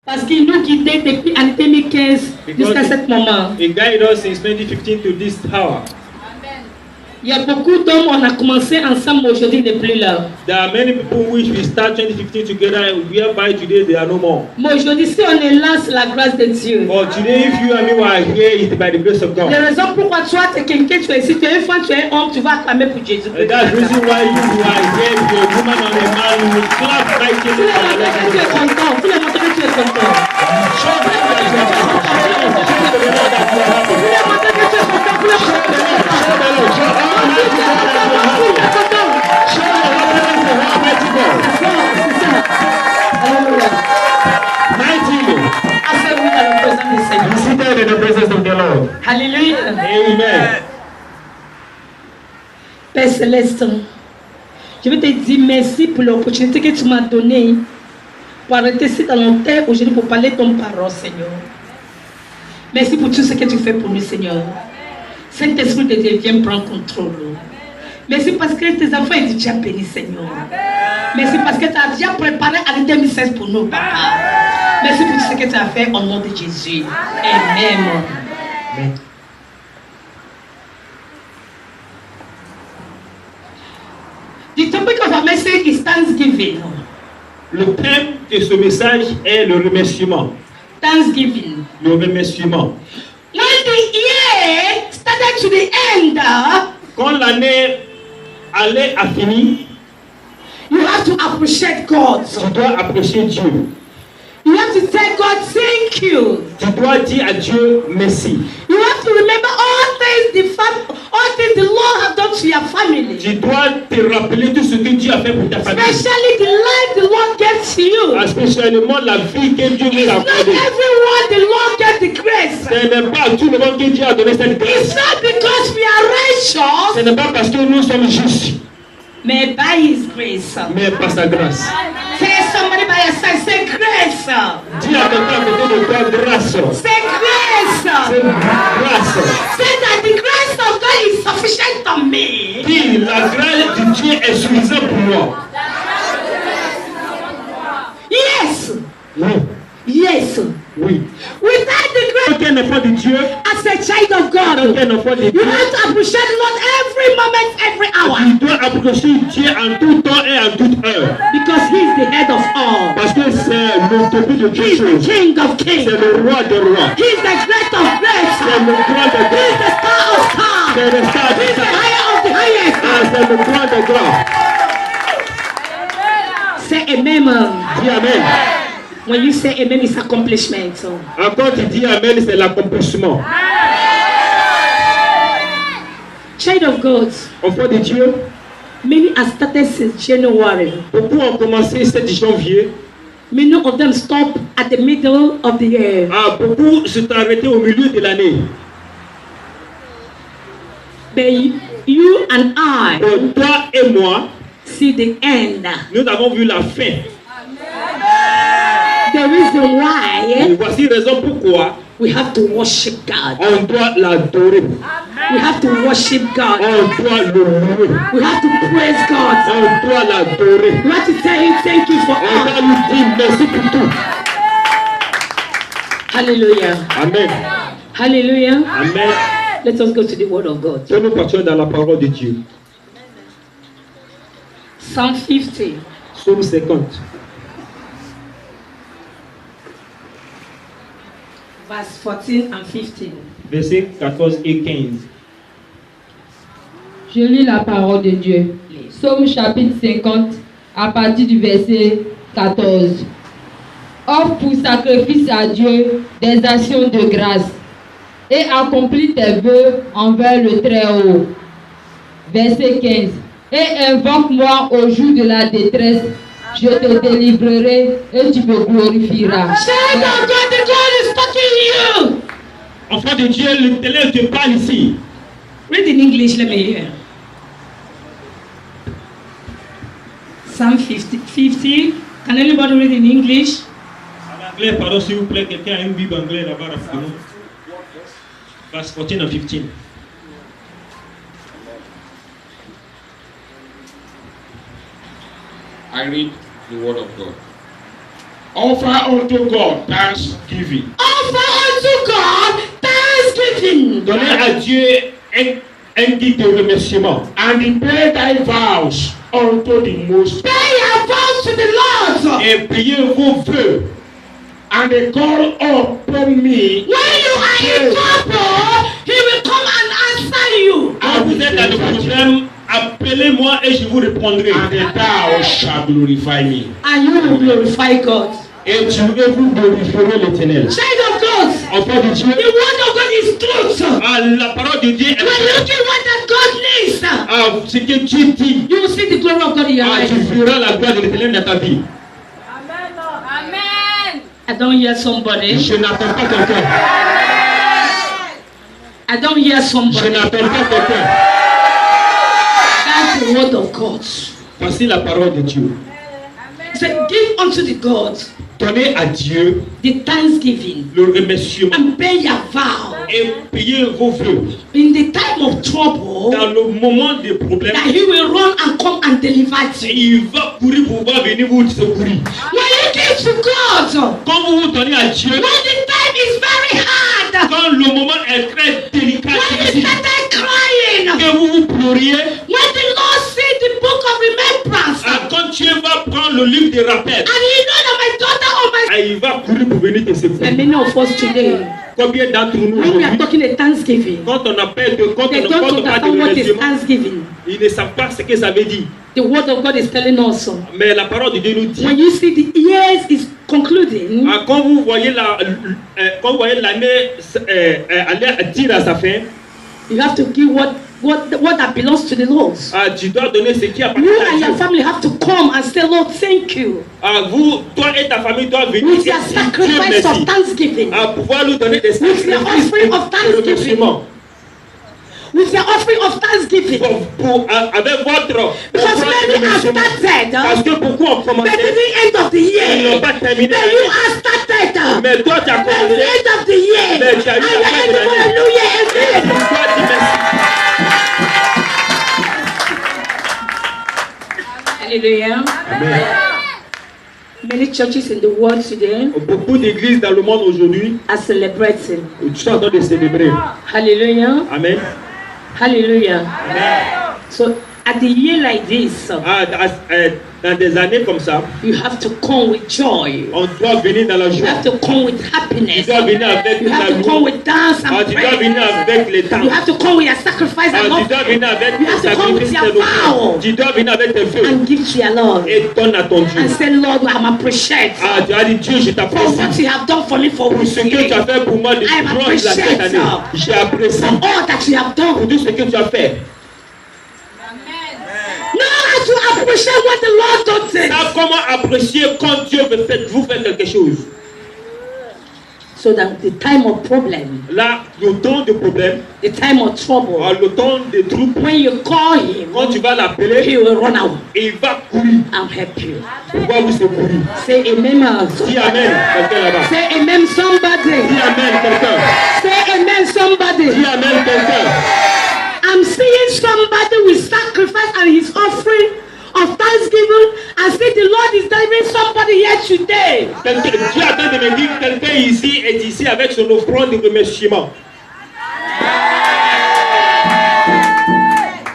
Parce qu'il nous guidait depuis en 2015 jusqu'à ce moment. He guided us since 2015 to this hour. Il y a beaucoup d'hommes, on a commencé ensemble, aujourd'hui, il n'est plus là. There are many people which we start 2015 together, whereby today they are no more. Mais aujourd'hui, si on est là, c'est la grâce de Dieu. But today, if you and me were here, it's by the grace of God. La raison pourquoi toi, tu es quelqu'un, tu es ici, tu es une femme, tu es un homme, tu vas acclamer pour Jésus. And that's the reason why you are here, you're a woman or a man, you will clap right here. Tous les montants que tu es content, tous les montants que tu es content. Show them that you are happy. Show the Lord that you are happy. Tous les montants que tu es content, tous les montants que tu es content. Show the Lord, show Almighty God that you are happy. Show your happiness to Almighty God. Alléluia. Mightily. Asseyez-vous dans la présence du Seigneur. Be seated in the presence of the Lord. Alléluia. Amen. Père Céleste, je veux te dire merci pour l'opportunité que tu m'as donnée pour arrêter ici dans mon terre aujourd'hui pour parler de ton parole, Seigneur. Merci pour tout ce que tu fais pour nous, Seigneur. Saint-Esprit de Dieu, viens prendre contrôle. Merci parce que tes enfants sont déjà bénis, Seigneur. Merci parce que tu as déjà préparé en 2016 pour nous, Papa. Merci pour tout ce que tu as fait au nom de Jésus. Amen. Amen. The topic of our message is Thanksgiving. Le thème de ce message est le remerciement. Thanksgiving. Le remerciement. When the year started to the end, Quand l'année allait à finir, you have to appreciate God. tu dois apprécier Dieu. You have to tell God thank you. Tu dois dire à Dieu merci. You have to remember all things the Lord has done to your family. Tu dois te rappeler tout ce que Dieu a fait pour ta famille. Especially the life the Lord gave to you. Spécialement la vie que Dieu nous a Not accordée. everyone the Lord gave the grace. Ce n'est pas à tout le monde que Dieu a donné cette It's grâce. not because we are Ce righteous, n'est pas parce que nous sommes justes, but by His grace. mais par sa grâce. Tell somebody by your side, say grace. Dis à quelqu'un à côté de toi grâce. Say grace. C'est grâce. Say that the grace of God is sufficient for me. Dis la grâce de Dieu est suffisante pour moi. Yes. Oui. Yes. Oui. Without the grace, Aucun enfant de Dieu, as a child of God, aucun enfant de you Dieu, have to appreciate the Lord every moment, every hour. tu dois apprécier Dieu en tout temps et en toute heure. Because He is the head of all. Parce que c'est le début de He toute is the chose. King of kings. C'est le roi des rois. He is the great of great. C'est le grand des He is grands. the star of stars. C'est le star He des is the stars. higher of the highest. C'est le grand des grands. Say amen. Dis Amen. When you say amen, it's accomplishment. Encore tu dis Amen, c'est l'accomplissement. Child of God, Enfant de Dieu, many have started since January. beaucoup ont commencé 7 janvier. Many of them stop at the middle of the year. Beaucoup se sont arrêtés au milieu de l'année. But you and I Donc toi et moi, see the end. nous avons vu la fin. The reason why Et voici raison pourquoi we have to worship God. on doit l'adorer. We have to worship God. On doit le louer. We have to praise God. On doit l'adorer. We have to tell Him thank you for On doit all. lui dire merci pour tout. Hallelujah. Amen. Hallelujah. Amen. Let us go to the Word of God. Que nous partions dans la parole de Dieu. Psalm 50. Psaume 50. Verse 14 and 15. Versets 14 et 15. Je lis la parole de Dieu. Psaume chapitre 50, à partir du verset 14. Offre pour sacrifice à Dieu des actions de grâce et accomplis tes vœux envers le Très-Haut. Verset 15. Et invoque-moi au jour de la détresse, je te délivrerai et tu me glorifieras. Child of God, the God is talking to you. Enfant de Dieu, l'Éternel te parle ici. Read in English, let me hear. Psalm 50. Can anybody read in English? En anglais, pardon, s'il vous plaît, quelqu'un a une Bible anglaise là-bas rapidement. Verse 14 and 15. I read the word of God. Offer unto God thanksgiving. Offer unto God thanksgiving. Donnez à Dieu un guide de remerciement. And pay thy vows unto the Most High. Pay your vows to the Lord. Et priez vos vœux. And they call upon me. When you are in trouble, He will come and answer you. Quand vous êtes dans le problème, appelez-moi et je vous répondrai. And thou shalt glorify me. And you will glorify God. Et vous glorifierez l'Éternel. Child of God, Enfant de Dieu, the word of God is truth. ah, la parole de Dieu est When you do what that God needs, ah, ce que Dieu dit, you will see the glory of God in your ah, life. tu verras la gloire de l'Éternel dans ta vie. Amen. I don't hear somebody. Je n'attends pas quelqu'un. I don't hear Je somebody. n'attends pas quelqu'un. That's the word of God. Voici la parole de Dieu. He said, give unto the God Donnez à Dieu the thanksgiving le remerciement and pay your vow. et priez vos vœux. In the time of trouble, Dans le moment des problèmes, that He will run and come and deliver you. il va courir pour pouvoir venir vous secourir. When you give to God, Quand vous vous donnez à Dieu, when the time is very hard, quand le moment est très délicat, when you difficile, started crying, que vous pleuriez, when the Lord see the book of remembrance, quand Dieu va prendre le livre des rappels, and He know that my daughter or my il va courir pour venir te and secourir. many of us today, Combien d'entre nous when we are aujourd'hui, talking a Thanksgiving, quand on appelle de quand they on don't parle de understand what is remerciement, Thanksgiving. ils ne savent pas ce que ça veut dire. The word of God is telling us. Mais la parole de Dieu nous dit, When you see the years is concluding, quand vous voyez quand vous voyez l'année aller dire à sa fin, you have to give what that belongs to the Lord. tu dois donner ce qui appartient You à and Dieu. your family have to come and say, Lord, thank you. Vous, toi et ta famille doivent venir With et your dire Dieu sacrifice merci. of thanksgiving. À pouvoir nous donner des With your sacrifices offering of de thanksgiving. remerciement. With your offering of thanksgiving. Avec votre Because offrande de many have remerciement. started, Parce que beaucoup ont but commencé, at the end of the ils year, n'ont pas terminé. then you have started. Mais toi tu as At the commencé, end of the year, mais tu as eu and la you fin de end l'année. hallelujah Et tu again. dois dire merci. Hallelujah. Amen. Many churches in the world today Beaucoup d'églises dans le monde aujourd'hui are celebrating. sont en train de célébrer. Hallelujah. Amen. Hallelujah. Amen. So at the year like this, Dans des années comme ça, you have to come with joy. on doit venir dans la You joie. have to come with Tu happiness. dois venir avec You la have to come joie. with dance and Tu dois venir praise. avec les temps. You have to come with your sacrifice and Tu dois offering venir avec You have tes to come with sacrifices, your tes offrandes. vow. Tu dois venir avec tes vœux and give to your Lord et donne à ton Dieu. and say, Lord, I'm appreciated Tu as dit Dieu, je for what t'apprécie you have done for me for pour this ce que tu year, as fait pour moi depuis I am toute cette année. appreciative. J'ai apprécié for all that you have pour done. tout ce que tu as fait. Know how to appreciate what the Lord does. Sache comment apprécier quand Dieu vous fait quelque chose. So that the time of problem, Là, le temps de problème, the time of trouble, le temps de trouble, when you call him, quand tu vas l'appeler, he will run out il va courir and help you. pour pouvoir vous secourir. Say amen. Dis Amen, quelqu'un là-bas. Say amen, somebody. Dis Amen, quelqu'un. Say amen, somebody. Dis Amen, quelqu'un. I'm seeing somebody with sacrifice and his offering of thanksgiving. I see the Lord is delivering somebody here today. Dieu est en train de me dire quelqu'un ici est ici avec son offrande de remerciement.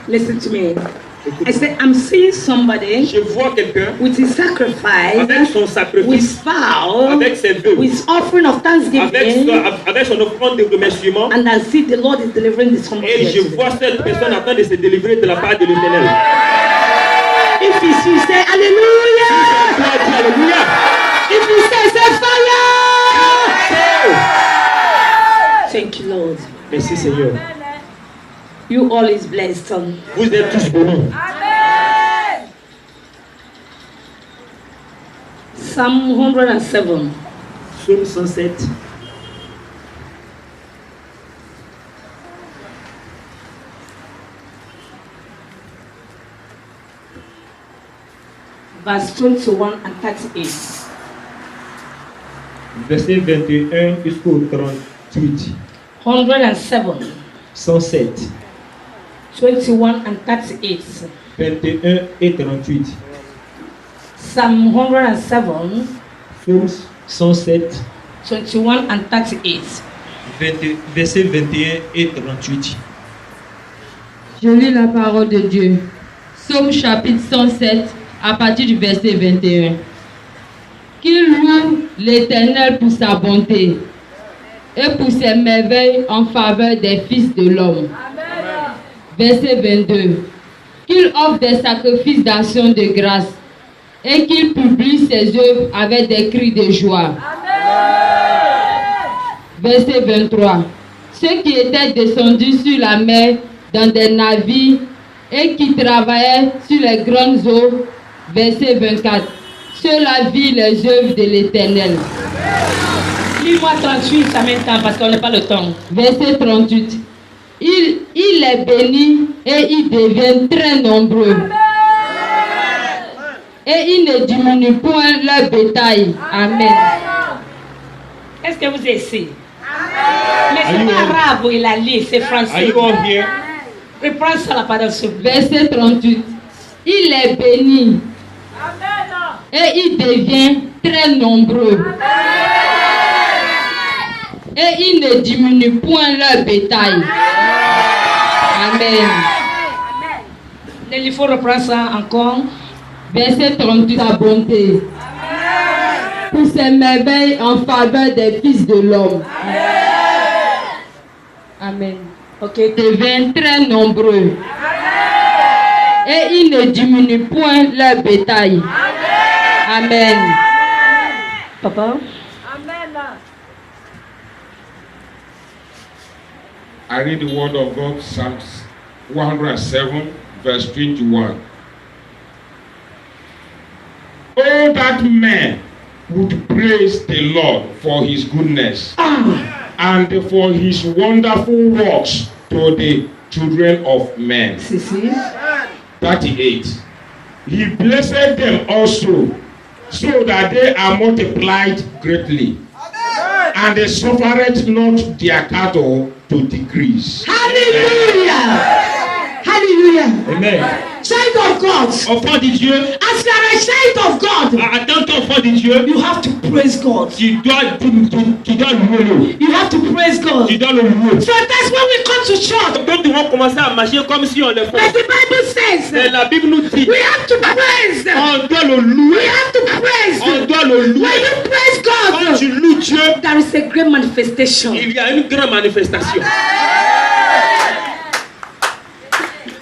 Listen to me. I said, I'm seeing somebody Je vois quelqu'un with his sacrifice, avec son with sacrifice, vow, avec ses vœux, with offering of thanksgiving, avec son offrande de remerciement. and I see the Lord is delivering this somebody Et here je today. vois cette personne en train de se délivrer de la part de l'Éternel. If he sees, say hallelujah. Toi, dis Alléluia. If he says, say fire. Thank you, Lord. Merci Seigneur. You all is blessed. Vous êtes tous bénis. Psalm 107. Psaume 107. Verse 21 and 38. Verset 21 jusqu'au 38. 107, 107. 21 and 38. 21 et 38. Psalm 107, Psaume 107, 21 and 38. versets 21 et 38. Je lis la parole de Dieu. Psaume chapitre 107, à partir du verset 21. Qu'il loue l'Éternel pour sa bonté et pour ses merveilles en faveur des fils de l'homme. Verset 22. Qu'il offre des sacrifices d'action de grâce et qu'il publie ses œuvres avec des cris de joie. Verset 23. Ceux qui étaient descendus sur la mer dans des navires et qui travaillaient sur les grandes eaux. Verset 24. Ceux-là virent les œuvres de l'Éternel. Lis-moi 38 en même temps parce qu'on n'a pas le temps. Verset 38. Il les bénit et ils deviennent très nombreux. Et ils ne diminuent point leur bétail. Amen. Est-ce que vous êtes ici? Mais c'est pas arabe, il a lu, c'est Are français. you all here? Reprends ça la parole sur vous. Verset 38. Il les bénit et ils deviennent très nombreux. Et ils ne diminuent point leur bétail. Amen. Il faut reprendre ça encore. Verset 38. Sa bonté. Pour ses merveilles en faveur des fils de l'homme. Amen. Ok. Deviennent très nombreux. Et ils ne diminuent point leur bétail. Amen. Papa. I read the word of God, Psalms 107, verse 21. Oh, that man would praise the Lord for his goodness and for his wonderful works to the children of men. 38. He blessed them also, so that they are multiplied greatly, and they suffered not their cattle to decrease. Hallelujah. Hallelujah. Amen. Child of God. Enfant de Dieu, As you are a child of God, attends-toi, enfant de Dieu, you have to praise God. tu dois louer. You have to praise God. Tu dois le louer. Sometimes when we come to church, Donc nous vont commencer à marcher comme si on le as fait. the Bible says, Mais la Bible nous dit, we have to praise. on doit le We louer. have to praise. On doit le When louer. you praise Quand God, tu loues Dieu, there is a great manifestation. il y a une grande manifestation.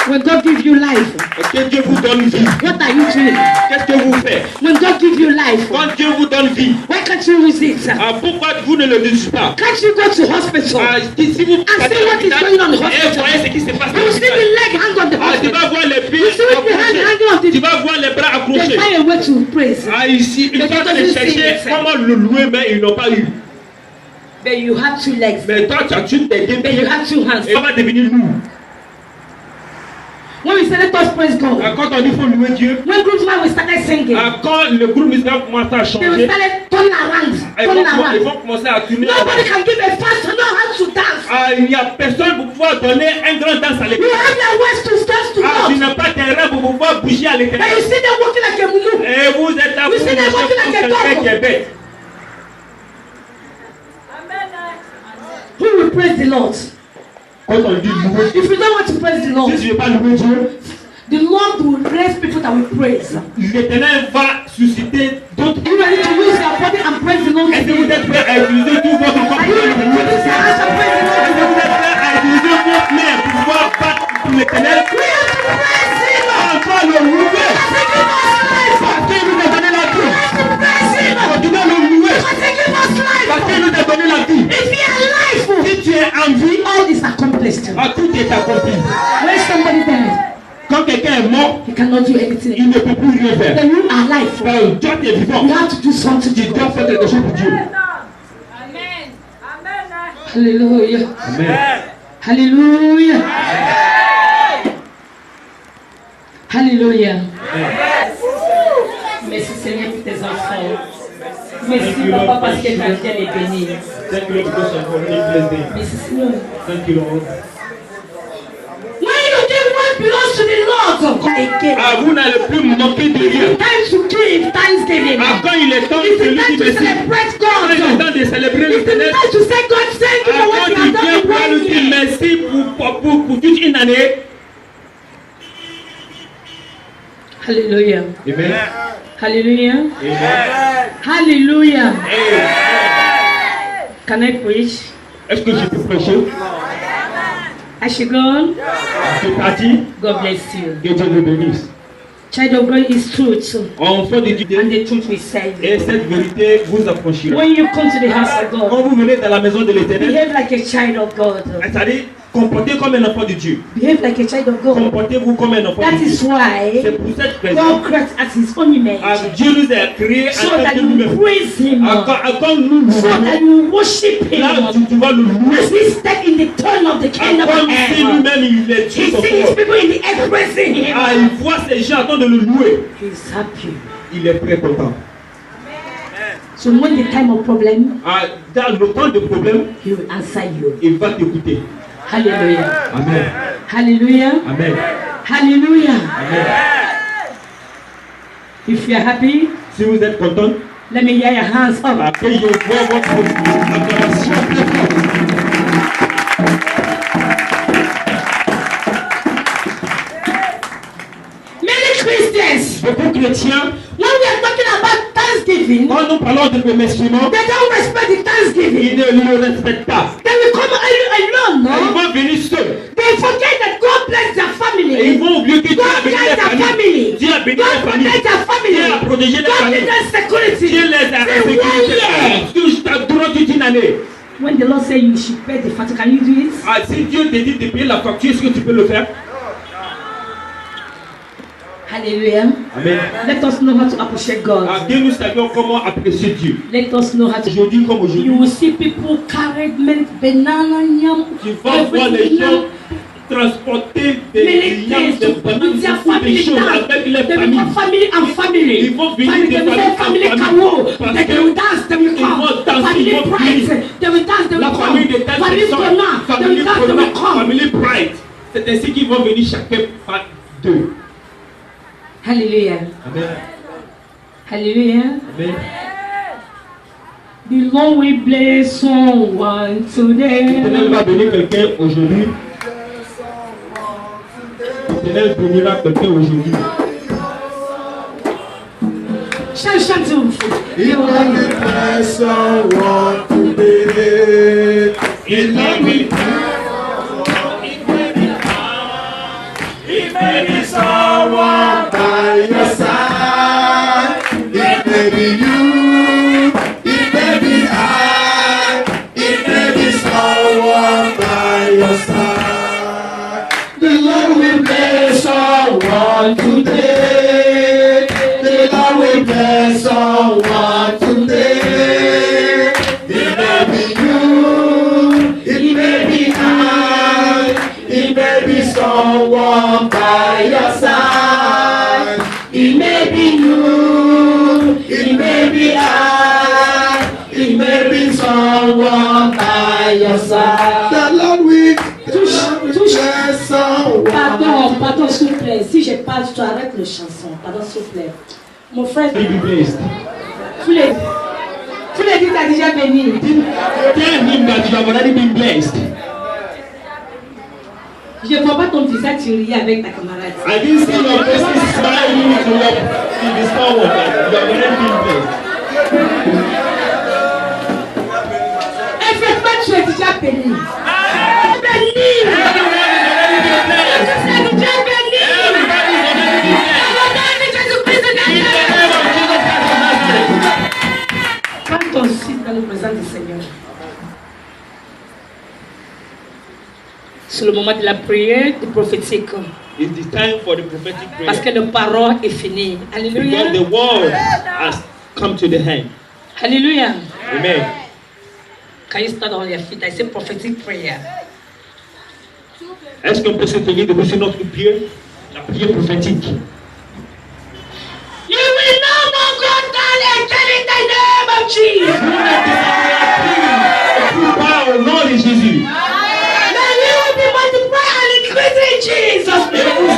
When God gives you life, Que Dieu vous donne vie. what are you doing? Qu'est-ce que vous faites? When God gives you life, Quand Dieu vous donne vie, why can't you use it? pourquoi vous ne le dites pas? Can't you go to hospital? Si vous And see what is going on in the hospital. voyez ce qui se passe. You see the leg hang on the Tu hospital. vas voir les pieds You see the hand hanging on accrochés. Tu the. vas voir les bras They accrochés. find a way to praise. Ici, ils Mais sont quand allés tu chercher sais, comment le louer, mais ils n'ont pas eu. But you have two legs. Mais toi, tu as tes deux But you pieds. have two hands. Et ça va devenir lourd. When we say let us praise God, Quand on dit faut louer Dieu, when group man we started singing, quand le groupe musical commence à they will changer, started turn around, ils turn vont around. commencer à tourner. Nobody can give a fast to know how to dance. Il n'y a personne pour pouvoir donner un grand danse à You l'église. have your ways to dance to Tu God. n'as pas terrain pour pouvoir bouger à But l'éternel. you see them walking like a mumu. Et vous êtes là You pour see them walking like a quelqu'un qui est dog. bête. Who will praise the Lord? Quand on dit louer, If you don't want to praise the Lord, si tu ne veux pas louer Dieu, the Lord will raise people that will praise. l'éternel va susciter d'autres. Are you ready to use your body and praise the Lord Est-ce que vous today? êtes prêts à utiliser tout votre corps Are pour you ready to louer? use your hands and praise the Lord Est-ce que vous today? êtes prêts à utiliser vos mains pour pouvoir battre pour l'éternel? We have to praise Him. On doit le louer. Because He gives us life. Parce qu'il nous a donné la vie. We have to praise Him. On doit le louer. Because He gives us Parce qu'il life. nous a donné la vie. If you are alive, Si tu es en vie, all is accomplished. tout est accompli. When somebody dies, Quand quelqu'un est mort, he cannot do anything. il ne peut plus rien faire. Then you are alive. Quand Dieu est vivant, You have to do something tu to dois God. faire quelque chose pour Dieu. Hallelujah. Amen. Hallelujah. Hallelujah. Merci Seigneur pour tes enfants. Merci Papa parce que ta vie est bénie. Thank you, Lord, because of your blessing. Merci Seigneur. Thank you, Lord. When you give what belongs to the Lord, again. Vous n'allez plus manquer de rien. Time to give thanksgiving. Quand il est temps de It's lui the time dire to merci. celebrate Quand il est God. temps de célébrer It's the l'Éternel. time to say God, thank you for what Quand you tu have viens done pour in lui 1 dire year. merci pour toute une année. Hallelujah. Amen. Hallelujah. Amen. Hallelujah. Amen. Can I preach? Est-ce que je peux prêcher? I should go on. C'est parti. God bless you. Que Dieu vous bénisse. Child of God is truth. Enfant de Dieu. And the truth will save you. Et cette vérité vous affranchira. When you come to the house of God, Quand vous venez dans la maison de l'Éternel, behave like a child of God. c'est-à-dire comportez comme un enfant de Dieu. Behave like a child of God. Comportez-vous comme un enfant That de is Dieu. why C'est pour cette raison God created as His own image, Dieu nous a créés so en tant that que you nous-mêmes. praise Him, Quand nous so that louons, you worship là Him. tu vas le louer. As He stepped in the throne of the kingdom of Comme si heaven, lui-même il est Dieu He son sees His corps. people in the earth praising Him. Il voit ces gens en train de le louer. He's happy. Il est très content. So when the time of problem, Dans le temps de problème, He will answer you. il va t'écouter. Hallelujah. Amen. Hallelujah. Amen. Hallelujah. Amen. If you are happy, Si vous êtes content, let me hear your hands up. que je vois votre acclamation très forte. Many Christians, Beaucoup de chrétiens, when we are talking about Thanksgiving, quand nous parlons de remerciement, they don't respect the ils Thanksgiving. ne le respectent pas. They will come alone, Ils no? vont venir seuls. They forget that God bless their Et ils family. vont oublier que Dieu a God béni bless les their familles. family. Dieu a béni God les familles. protect their family. Dieu a protégé les God give familles. them security. Dieu les a Say, 1 sécurisés. year. Durant toute une année. When the Lord say you should pay the fat, can you do it? Si Dieu te dit de payer la facture, est-ce que tu peux le faire? Hallelujah. Amen. Let us know how to appreciate God. Que nous savions comment apprécier Dieu. Let us know how to. Aujourd'hui comme You aujourd'hui, will see people carried milk, banana, yam, tu vas voir les gens everything. transporter des Many liens, things des to put bananes, their beaucoup de family choses down. avec les They familles. become family and family. Ils vont venir Family, de they will famille say en family famille. kawo. Parce They que will dance, they will ils come. vont danser, Family ils vont pride, prier. they will dance, they La will famille de come. telle Family personne, Kona, they famille will dance, they will Kona, come. famille Pride. C'est ainsi qu'ils vont venir chacun par deux. Hallelujah. Amen. Hallelujah. Amen. The Lord will bless someone L'Éternel today. va bénir quelqu'un aujourd'hui. L'Éternel bénira quelqu'un aujourd'hui. Chant to He will bless someone today. Il va bénir. It may be someone by your side. It may be you. It may be I. It may be someone by your side. The Lord will bless someone today. The Lord will bless someone today. It may be you. It may be I. It may be someone by your side. It may be you. It may be I. It may be someone by your side. The Lord will bless someone. Pardon, s'il vous plaît. Si je parle, je arrête les chansons. Pardon, s'il vous plaît. Mon frère, Be blessed. tous les dit, t'as déjà béni. Tell him that you have already been blessed. Je ne vois pas ton visage, tu riais avec ta camarade. I didn't see your face smiling to the someone that you have already been blessed. Effectivement, tu es déjà béni. Béni! Tu es déjà béni! Prends ton site dans le présent du Seigneur. C'est le moment de la prière du prophétique. It's the time for the prophetic Parce que prayer. la parole est finie. Alléluia. Because the word has come to the end. Alléluia. Amen. Can you stand on your feet? I say prophetic prayer. Est-ce qu'on peut se tenir debout sur notre prière? La prière prophétique. You will no more go down again in the name of Jesus. Pas au nom de Jésus. May you be multiplied and increase in Jesus' name.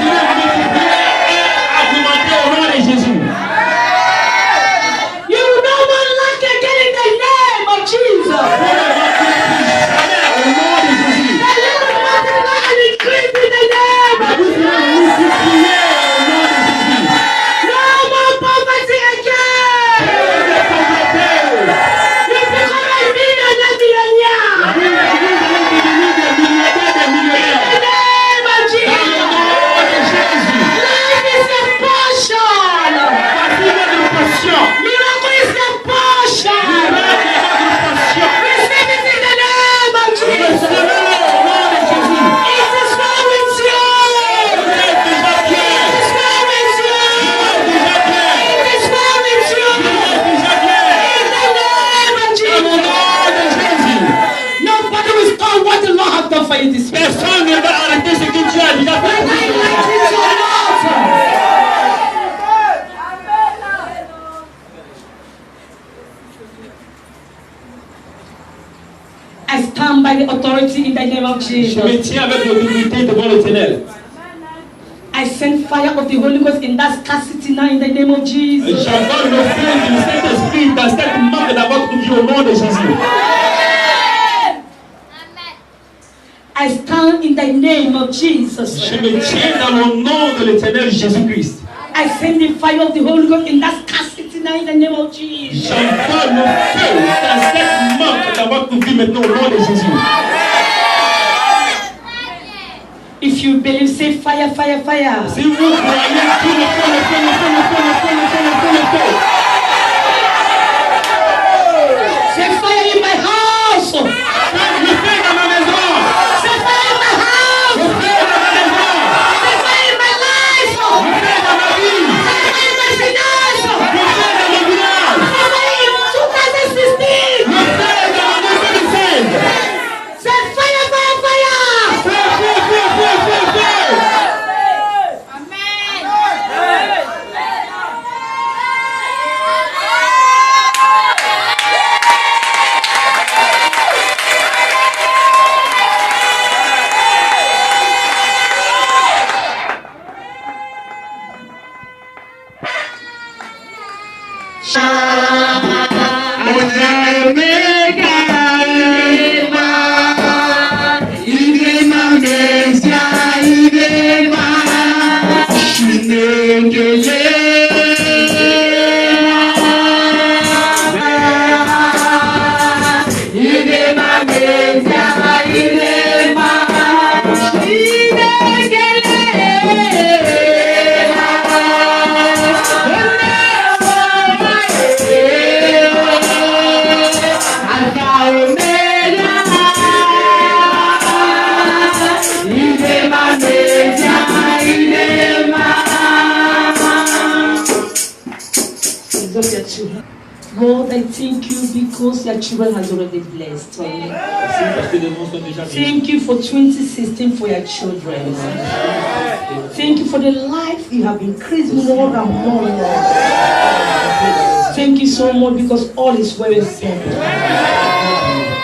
faillir d'ici. Personne ne va arrêter ce que Dieu a déjà fait. I stand by the authority in the name of Je me Jesus. tiens avec l'autorité devant l'Éternel. I send fire of the Holy Ghost in that scarcity now in the name of Jesus. J'envoie le feu du Saint-Esprit dans cette manque dans votre vie au nom de Jésus. I stand in the name of Jesus. Je me tiens dans le nom de l'Éternel Jésus-Christ. I send the fire of the Holy Ghost in that scarcity now in the name of Jesus. J'envoie le feu dans cette manque dans votre vie maintenant au nom de Jésus. If you believe, say fire, fire, fire. Si vous croyez, tout le feu, le feu, le feu, le feu, le feu, le feu, le feu, le feu. Say fire in my house. Le feu dans ma maison. Say fire in my house. Le feu dans ma maison. Say fire in my life. Le feu dans ma vie. Say fire in my finance. Le feu dans mon village. Say fire in 2016. Le feu dans mon 2016. Say fire, fire, fire. Feu, feu, feu, feu, feu, feu. God, I thank you because your children has already blessed. Parce que les noms sont déjà bénis. Thank you for 2016 for your children. Thank you for the life you have increased more and more. Thank you so much because all is well with them.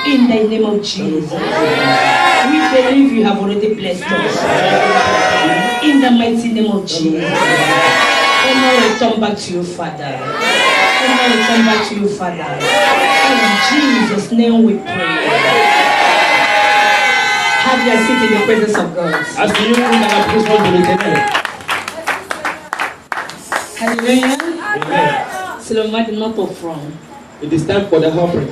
In the name of Jesus. We believe you have already blessed us. In the mighty name of Jesus. And now return back to your Father. And now return back to your Father. In Jesus' name we pray. Have your seat in the presence of God. Asseyez-vous dans la présence de l'Éternel. Hallelujah. Amen. C'est le moment de notre offrande. It is time for the offering.